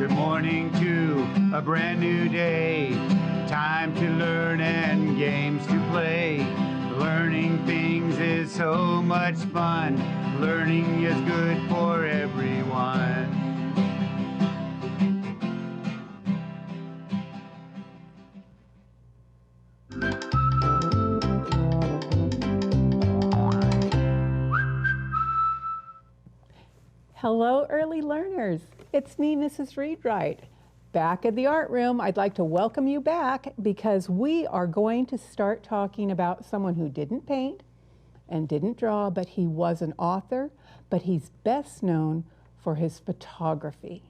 Good morning to a brand new day. Time to learn and games to play. Learning things is so much fun. Learning is good for everyone. Hello, early learners. It's me, Mrs. Readwright. Back at the art room, I'd like to welcome you back because we are going to start talking about someone who didn't paint and didn't draw, but he was an author, but he's best known for his photography.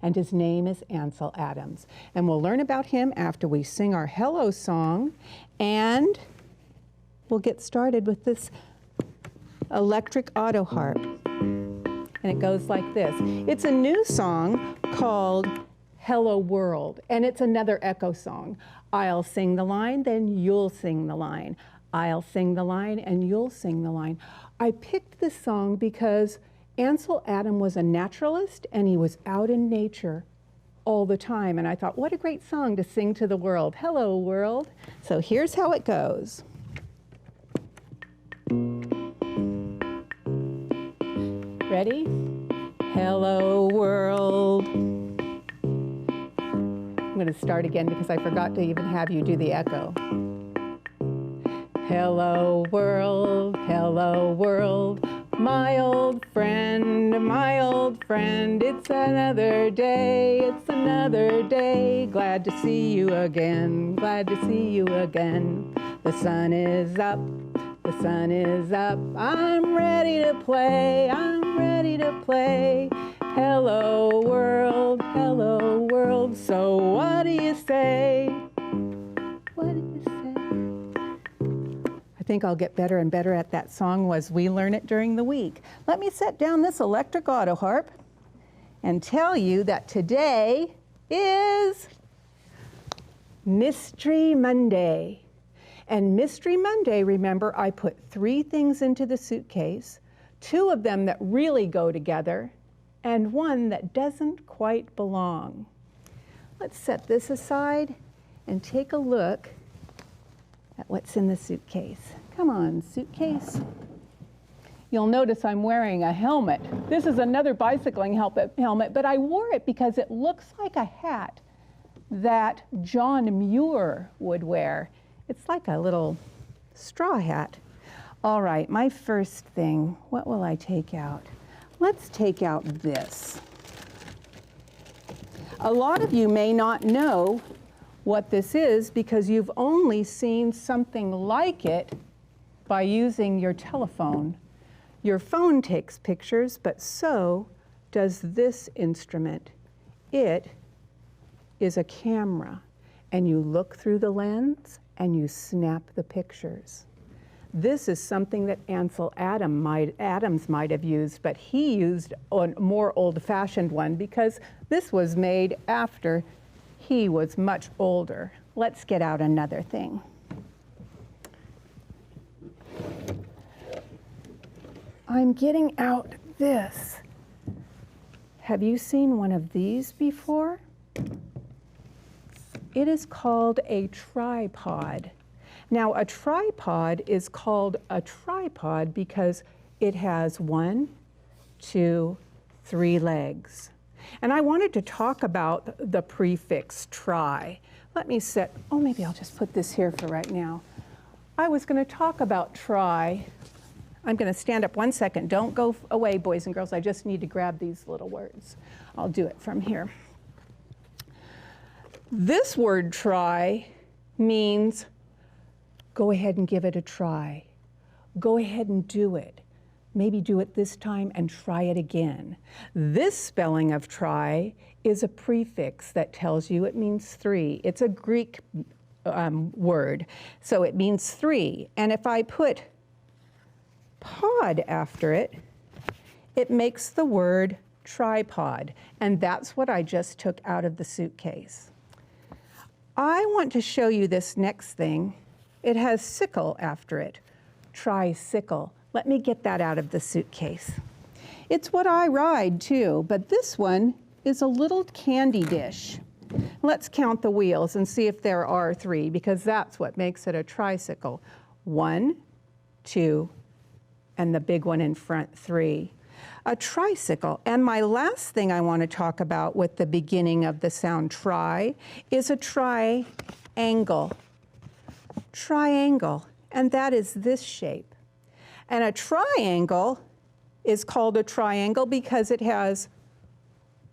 And his name is Ansel Adams. And we'll learn about him after we sing our hello song, and we'll get started with this electric auto harp. And it goes like this. It's a new song called Hello World, and it's another echo song. I'll sing the line, then you'll sing the line. I'll sing the line, and you'll sing the line. I picked this song because Ansel Adams was a naturalist, and he was out in nature all the time. And I thought, what a great song to sing to the world. Hello, world. So here's how it goes. Ready? Hello, world. I'm going to start again because I forgot to even have you do the echo. Hello, world, my old friend, it's another day, glad to see you again, The sun is up, I'm ready to play, Hello world, so what do you say? I think I'll get better and better at that song as we learn it during the week. Let me set down this electric auto harp and tell you that today is Mystery Monday. And Mystery Monday, remember, I put 3 things into the suitcase, 2 of them that really go together, and 1 that doesn't quite belong. Let's set this aside and take a look at what's in the suitcase. Come on, suitcase. You'll notice I'm wearing a helmet. This is another bicycling helmet, but I wore it because it looks like a hat that John Muir would wear. It's like a little straw hat. All right, my first thing, what will I take out? Let's take out this. A lot of you may not know what this is because you've only seen something like it by using your telephone. Your phone takes pictures, but so does this instrument. It is a camera, and you look through the lens and you snap the pictures. This is something that Ansel Adams might have used, but he used a more old-fashioned one because this was made after he was much older. Let's get out another thing. I'm getting out this. Have you seen one of these before? It is called a tripod. Now, a tripod is called a tripod because it has 1, 2, 3 legs. And I wanted to talk about the prefix tri. Let me maybe I'll just put this here for right now. I was going to talk about tri. I'm going to stand up 1 second. Don't go away, boys and girls. I just need to grab these little words. I'll do it from here. This word try means go ahead and give it a try. Go ahead and do it. Maybe do it this time and try it again. This spelling of try is a prefix that tells you it means 3. It's a Greek word, so it means 3. And if I put pod after it, it makes the word tripod. And that's what I just took out of the suitcase. I want to show you this next thing. It has sickle after it, tricycle. Let me get that out of the suitcase. It's what I ride too, but this one is a little candy dish. Let's count the wheels and see if there are 3, because that's what makes it a tricycle. 1, 2, and the big one in front, 3. A tricycle. And my last thing I want to talk about with the beginning of the sound tri is a triangle. Triangle. And that is this shape. And a triangle is called a triangle because it has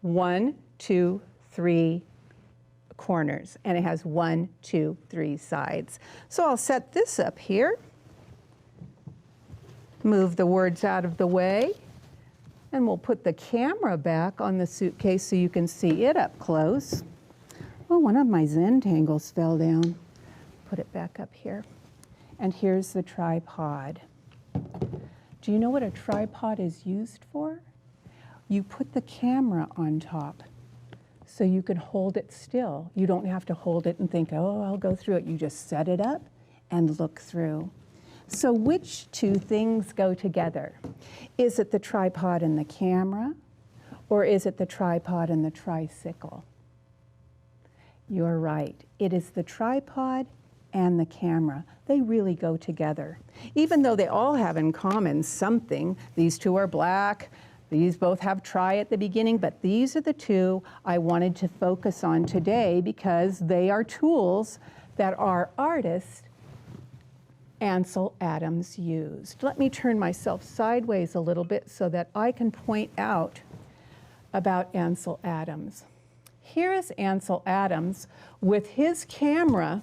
1, 2, 3 corners, and it has 1, 2, 3 sides. So I'll set this up here, move the words out of the way, and we'll put the camera back on the suitcase so you can see it up close. Oh, one of my Zentangles fell down. Put it back up here. And here's the tripod. Do you know what a tripod is used for? You put the camera on top so you can hold it still. You don't have to hold it and think, oh, I'll go through it. You just set it up and look through. So which 2 things go together? Is it the tripod and the camera, or is it the tripod and the tricycle? You're right. It is the tripod and the camera. They really go together. Even though they all have in common something, these 2 are black, these both have tri at the beginning, but these are the 2 I wanted to focus on today because they are tools that our artist Ansel Adams used. Let me turn myself sideways a little bit so that I can point out about Ansel Adams. Here is Ansel Adams with his camera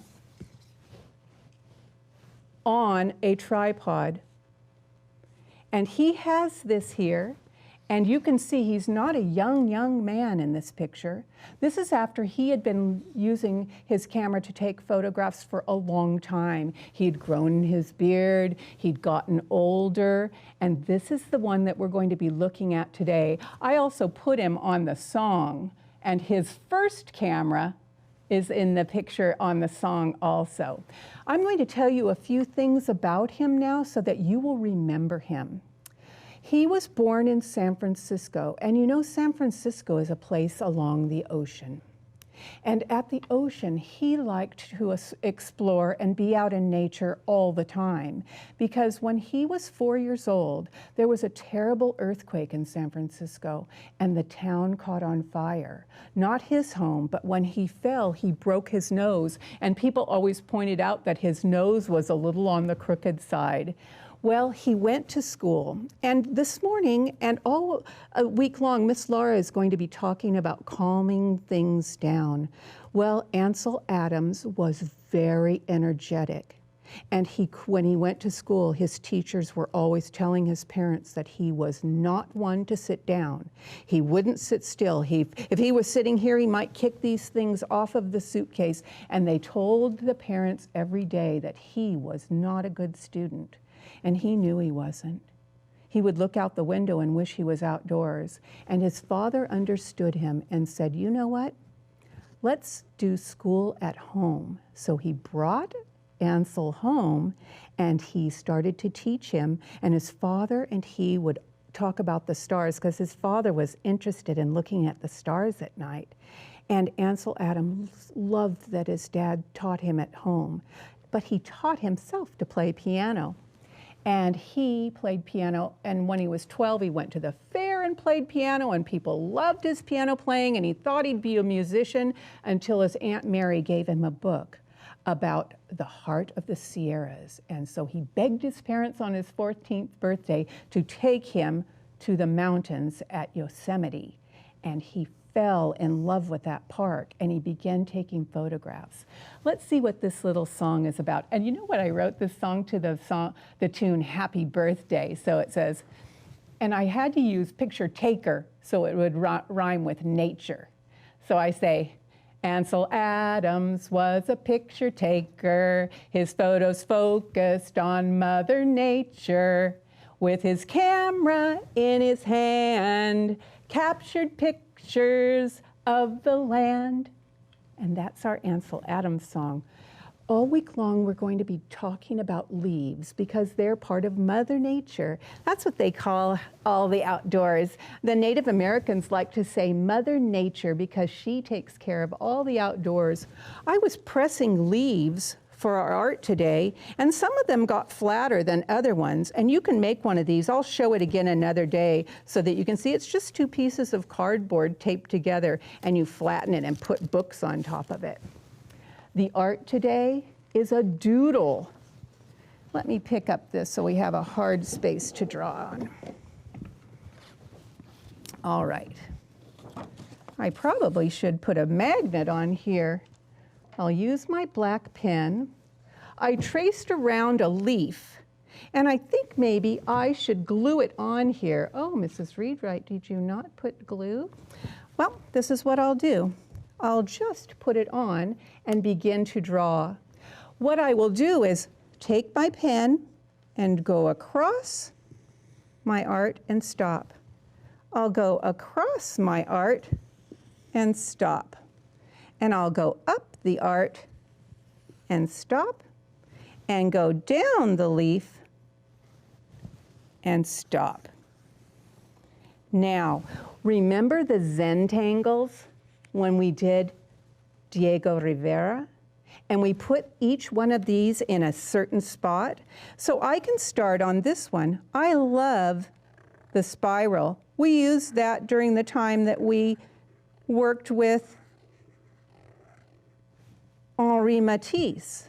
on a tripod. And he has this here, and you can see he's not a young man in this picture. This is after he had been using his camera to take photographs for a long time. He'd grown his beard, he'd gotten older, and this is the one that we're going to be looking at today. I also put him on the song, and his first camera is in the picture on the song also. I'm going to tell you a few things about him now so that you will remember him. He was born in San Francisco, and you know San Francisco is a place along the ocean. And at the ocean, he liked to explore and be out in nature all the time, because when he was 4 years old, there was a terrible earthquake in San Francisco, and the town caught on fire. Not his home, but when he fell, he broke his nose, and people always pointed out that his nose was a little on the crooked side. Well, he went to school, and this morning and all week long, Miss Laura is going to be talking about calming things down. Well, Ansel Adams was very energetic, and when he went to school, his teachers were always telling his parents that he was not one to sit down. He wouldn't sit still. If he was sitting here, he might kick these things off of the suitcase, and they told the parents every day that he was not a good student. And he knew he wasn't. He would look out the window and wish he was outdoors. And his father understood him and said, you know what? Let's do school at home. So he brought Ansel home and he started to teach him. And his father and he would talk about the stars because his father was interested in looking at the stars at night. And Ansel Adams loved that his dad taught him at home. But he taught himself to play piano. And he played piano, and when he was 12, he went to the fair and played piano, and people loved his piano playing, and he thought he'd be a musician until his Aunt Mary gave him a book about the heart of the Sierras. And so he begged his parents on his 14th birthday to take him to the mountains at Yosemite. And he fell in love with that park, and he began taking photographs. Let's see what this little song is about. And you know what? I wrote this song to the tune Happy Birthday. So it says, and I had to use picture taker so it would rhyme with nature. So I say, Ansel Adams was a picture taker. His photos focused on Mother Nature. With his camera in his hand, captured pictures of the land. And that's our Ansel Adams song. All week long, we're going to be talking about leaves because they're part of Mother Nature. That's what they call all the outdoors. The Native Americans like to say Mother Nature because she takes care of all the outdoors. I was pressing leaves for our art today, and some of them got flatter than other ones, and you can make one of these. I'll show it again another day so that you can see it's just 2 pieces of cardboard taped together, and you flatten it and put books on top of it. The art today is a doodle. Let me pick up this so we have a hard space to draw on. All right. I probably should put a magnet on here. I'll use my black pen. I traced around a leaf, and I think maybe I should glue it on here. Oh, Mrs. Readwright, did you not put glue? Well, this is what I'll do. I'll just put it on and begin to draw. What I will do is take my pen and go across my art and stop. I'll go across my art and stop. And I'll go up the art and stop, and go down the leaf and stop. Now, remember the Zentangles when we did Diego Rivera? And we put each one of these in a certain spot. So I can start on this one. I love the spiral. We used that during the time that we worked with Henri Matisse.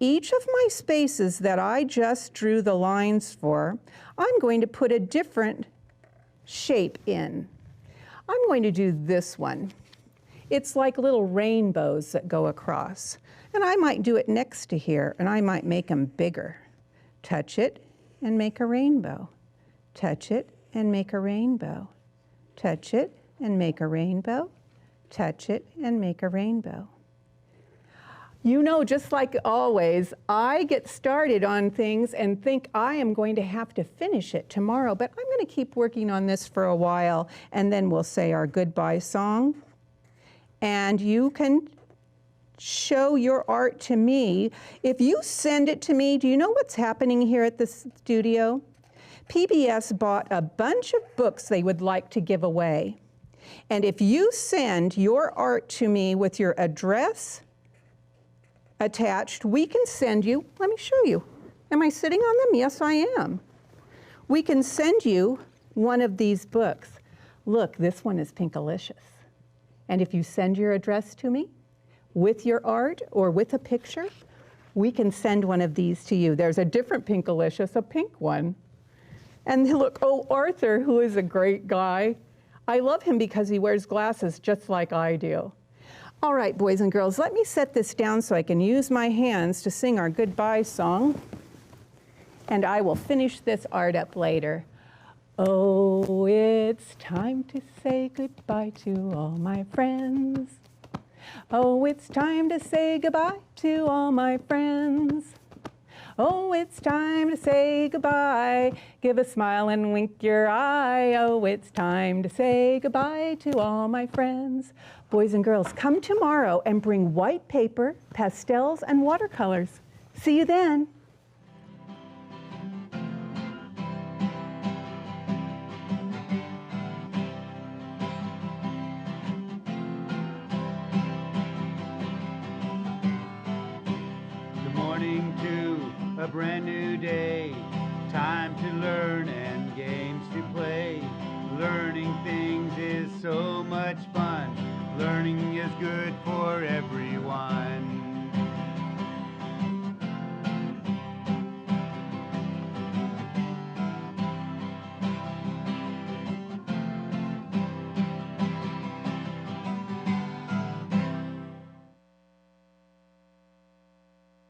Each of my spaces that I just drew the lines for, I'm going to put a different shape in. I'm going to do this one. It's like little rainbows that go across. And I might do it next to here, and I might make them bigger. Touch it and make a rainbow. Touch it and make a rainbow. Touch it and make a rainbow. Touch it and make a rainbow. You know, just like always, I get started on things and think I am going to have to finish it tomorrow, but I'm going to keep working on this for a while, and then we'll say our goodbye song. And you can show your art to me. If you send it to me, do you know what's happening here at the studio? PBS bought a bunch of books they would like to give away. And if you send your art to me with your address attached, we can send you, let me show you. Am I sitting on them? Yes, I am. We can send you one of these books. Look, this one is Pinkalicious. And if you send your address to me with your art or with a picture, we can send one of these to you. There's a different Pinkalicious, a pink one. And look, oh, Arthur, who is a great guy. I love him because he wears glasses just like I do. All right, boys and girls, let me set this down so I can use my hands to sing our goodbye song. And I will finish this art up later. Oh, it's time to say goodbye to all my friends. Oh, it's time to say goodbye to all my friends. Oh, it's time to say goodbye. Give a smile and wink your eye. Oh, it's time to say goodbye to all my friends. Boys and girls, come tomorrow and bring white paper, pastels, and watercolors. See you then. A brand new day, time to learn and games to play. Learning things is so much fun. Learning is good for everyone.